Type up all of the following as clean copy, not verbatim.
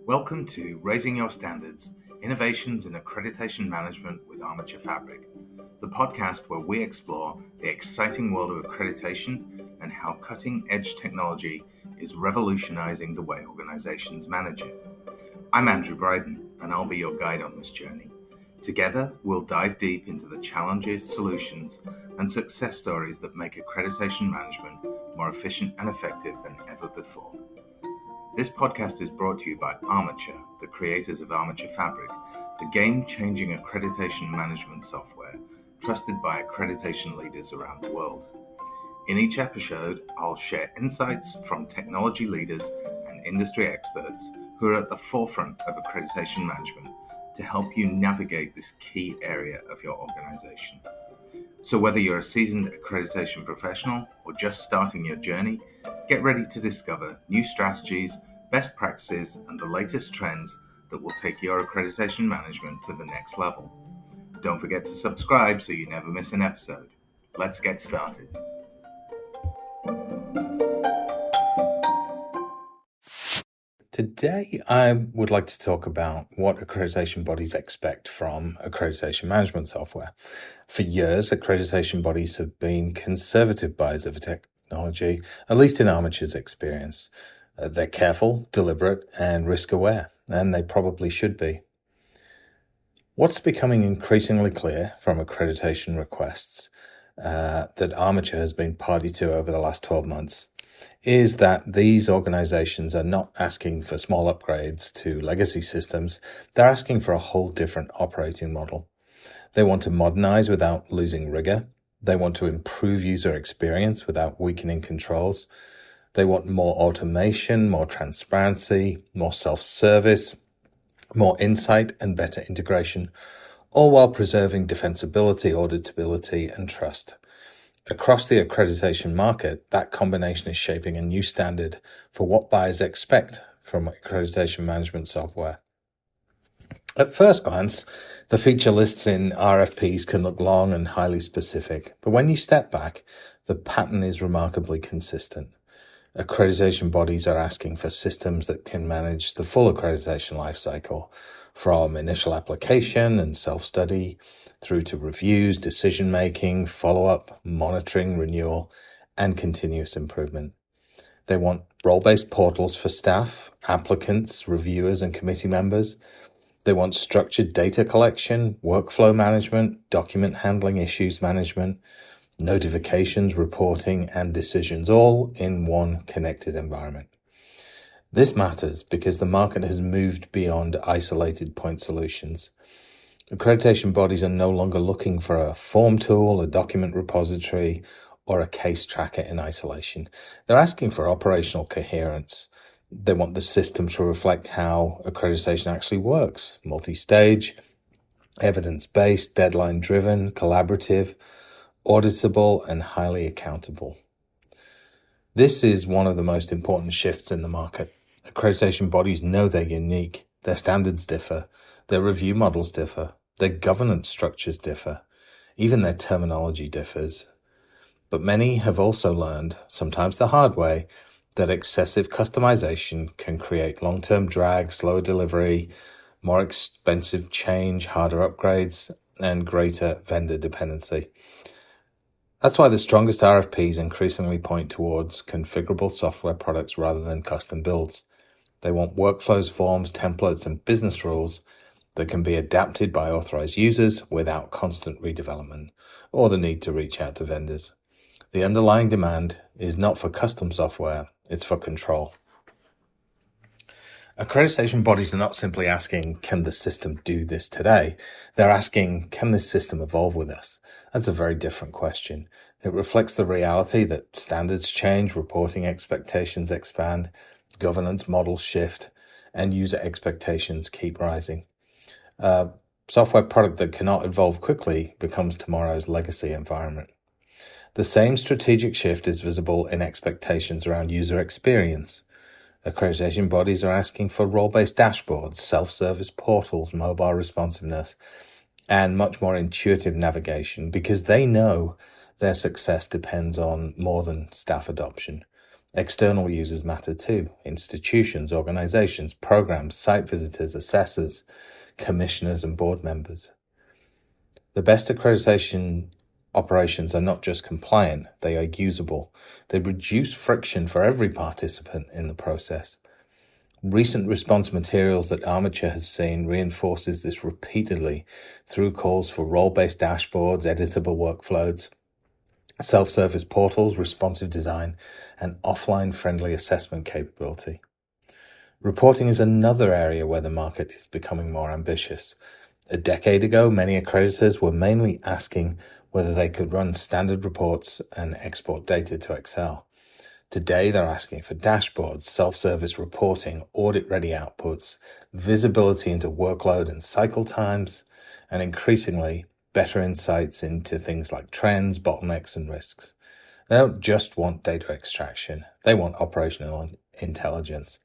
Welcome to Raising Your Standards, Innovations in Accreditation Management with Armature Fabric, the podcast where we explore the exciting world of accreditation and how cutting-edge technology is revolutionizing the way organizations manage it. I'm Andrew Bryden, and I'll be your guide on this journey. Together, we'll dive deep into the challenges, solutions, and success stories that make accreditation management more efficient and effective than ever before. This podcast is brought to you by Armature, the creators of Armature Fabric, the game-changing accreditation management software trusted by accreditation leaders around the world. In each episode, I'll share insights from technology leaders and industry experts who are at the forefront of accreditation management to help you navigate this key area of your organization. So whether you're a seasoned accreditation professional or just starting your journey, get ready to discover new strategies, best practices, and the latest trends that will take your accreditation management to the next level. Don't forget to subscribe so you never miss an episode. Let's get started. Today, I would like to talk about what accreditation bodies expect from accreditation management software. For years, accreditation bodies have been conservative buyers of technology, at least in Armature's experience. They're careful, deliberate, and risk-aware, and they probably should be. What's becoming increasingly clear from accreditation requests that Armature has been party to over the last 12 months is that these organizations are not asking for small upgrades to legacy systems. They're asking for a whole different operating model. They want to modernize without losing rigor. They want to improve user experience without weakening controls. They want more automation, more transparency, more self-service, more insight, and better integration, all while preserving defensibility, auditability, and trust. Across the accreditation market, that combination is shaping a new standard for what buyers expect from accreditation management software. At first glance, the feature lists in RFPs can look long and highly specific, but when you step back, the pattern is remarkably consistent. Accreditation bodies are asking for systems that can manage the full accreditation lifecycle, from initial application and self-study through to reviews, decision-making, follow-up, monitoring, renewal, and continuous improvement. They want role-based portals for staff, applicants, reviewers, and committee members. They want structured data collection, workflow management, document handling, issues management, notifications, reporting, and decisions, all in one connected environment. This matters because the market has moved beyond isolated point solutions. Accreditation bodies are no longer looking for a form tool, a document repository, or a case tracker in isolation. They're asking for operational coherence. They want the system to reflect how accreditation actually works: multi-stage, evidence-based, deadline-driven, collaborative, auditable, and highly accountable. This is one of the most important shifts in the market. Accreditation bodies know they're unique. Their standards differ. Their review models differ. Their governance structures differ. Even their terminology differs. But many have also learned, sometimes the hard way, that excessive customization can create long-term drag, slower delivery, more expensive change, harder upgrades, and greater vendor dependency. That's why the strongest RFPs increasingly point towards configurable software products rather than custom builds. They want workflows, forms, templates, and business rules that can be adapted by authorized users without constant redevelopment or the need to reach out to vendors. The underlying demand is not for custom software, it's for control. Accreditation bodies are not simply asking, can the system do this today? They're asking, can this system evolve with us? That's a very different question. It reflects the reality that standards change, reporting expectations expand, governance models shift, and user expectations keep rising. A software product that cannot evolve quickly becomes tomorrow's legacy environment. The same strategic shift is visible in expectations around user experience. Accreditation bodies are asking for role-based dashboards, self-service portals, mobile responsiveness, and much more intuitive navigation because they know their success depends on more than staff adoption. External users matter too: institutions, organizations, programs, site visitors, assessors, commissioners, and board members. The best accreditation operations are not just compliant, they are usable. They reduce friction for every participant in the process. Recent response materials that Armature has seen reinforces this repeatedly through calls for role-based dashboards, editable workflows, self-service portals, responsive design, and offline-friendly assessment capability. Reporting is another area where the market is becoming more ambitious. A decade ago, many accreditors were mainly asking whether they could run standard reports and export data to Excel. Today, they're asking for dashboards, self-service reporting, audit-ready outputs, visibility into workload and cycle times, and increasingly, better insights into things like trends, bottlenecks, and risks. They don't just want data extraction, they want operational intelligence.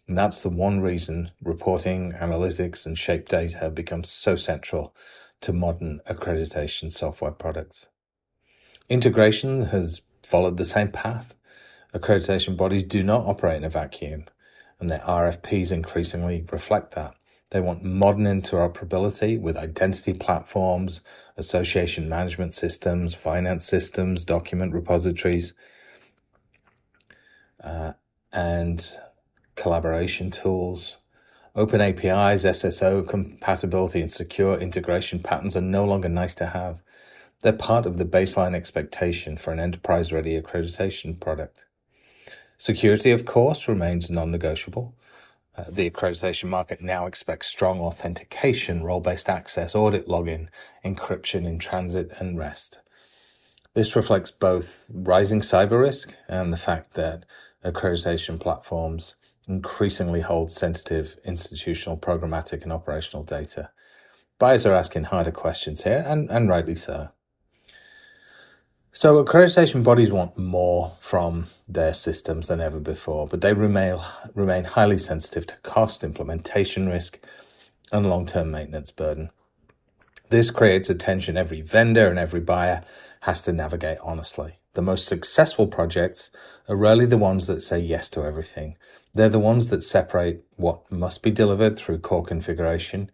And that's the one reason reporting, analytics, and shape data have become so central to modern accreditation software products. Integration has followed the same path. Accreditation bodies do not operate in a vacuum, and their RFPs increasingly reflect that. They want modern interoperability with identity platforms, association management systems, finance systems, document repositories, and collaboration tools. Open APIs, SSO compatibility, and secure integration patterns are no longer nice to have. They're part of the baseline expectation for an enterprise-ready accreditation product. Security, of course, remains non-negotiable. The accreditation market now expects strong authentication, role-based access, audit login, encryption in transit, and REST. This reflects both rising cyber risk and the fact that accreditation platforms increasingly hold sensitive institutional, programmatic, and operational data. Buyers are asking harder questions here, and rightly so. So accreditation bodies want more from their systems than ever before, but they remain highly sensitive to cost, implementation risk, and long-term maintenance burden. This creates a tension every vendor and every buyer has to navigate honestly. The most successful projects are rarely the ones that say yes to everything. They're the ones that separate what must be delivered through core configuration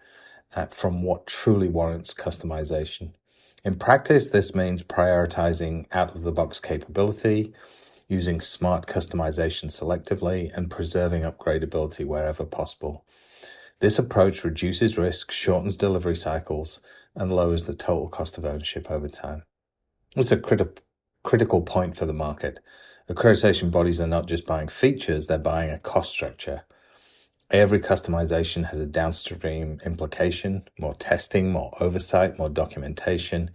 from what truly warrants customization. In practice, this means prioritizing out-of-the-box capability, using smart customization selectively, and preserving upgradability wherever possible. This approach reduces risk, shortens delivery cycles, and lowers the total cost of ownership over time. It's a critical point for the market. Accreditation bodies are not just buying features, they're buying a cost structure. Every customization has a downstream implication: more testing, more oversight, more documentation,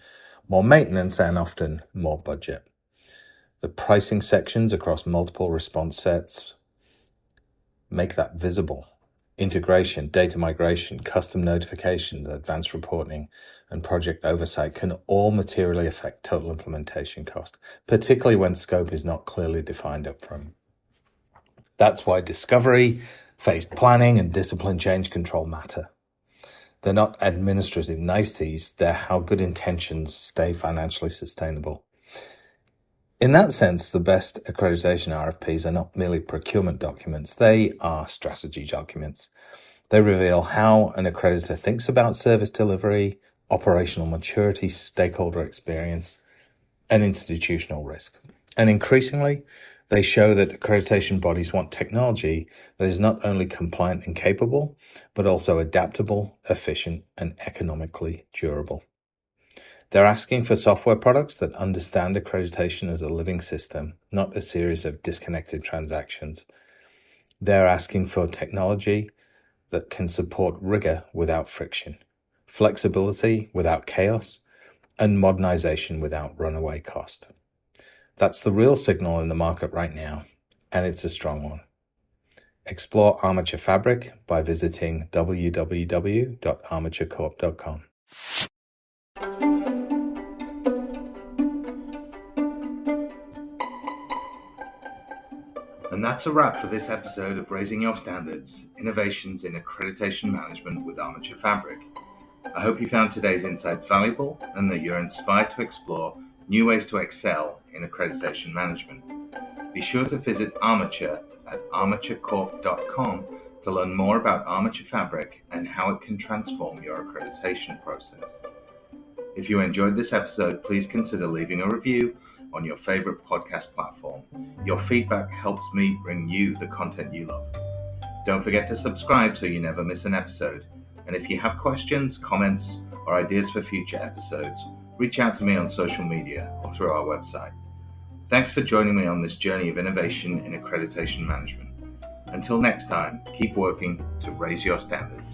more maintenance, and often more budget. The pricing sections across multiple response sets make that visible. Integration, data migration, custom notifications, advanced reporting, and project oversight can all materially affect total implementation cost, particularly when scope is not clearly defined upfront. That's why discovery, phased planning, and disciplined change control matter. They're not administrative niceties, they're how good intentions stay financially sustainable. In that sense, the best accreditation RFPs are not merely procurement documents, they are strategy documents. They reveal how an accreditor thinks about service delivery, operational maturity, stakeholder experience, and institutional risk. And increasingly, they show that accreditation bodies want technology that is not only compliant and capable, but also adaptable, efficient, and economically durable. They're asking for software products that understand accreditation as a living system, not a series of disconnected transactions. They're asking for technology that can support rigor without friction, flexibility without chaos, and modernization without runaway cost. That's the real signal in the market right now, and it's a strong one. Explore Armature Fabric by visiting www.armaturecorp.com. And that's a wrap for this episode of Raising Your Standards, Innovations in Accreditation Management with Armature Fabric. I hope you found today's insights valuable and that you're inspired to explore new ways to excel in accreditation management. Be sure to visit Armature at armaturecorp.com to learn more about Armature Fabric and how it can transform your accreditation process. If you enjoyed this episode, please consider leaving a review on your favorite podcast platform. Your feedback helps me bring you the content you love. Don't forget to subscribe so you never miss an episode. And if you have questions, comments, or ideas for future episodes, reach out to me on social media or through our website. Thanks for joining me on this journey of innovation in accreditation management. Until next time, keep working to raise your standards.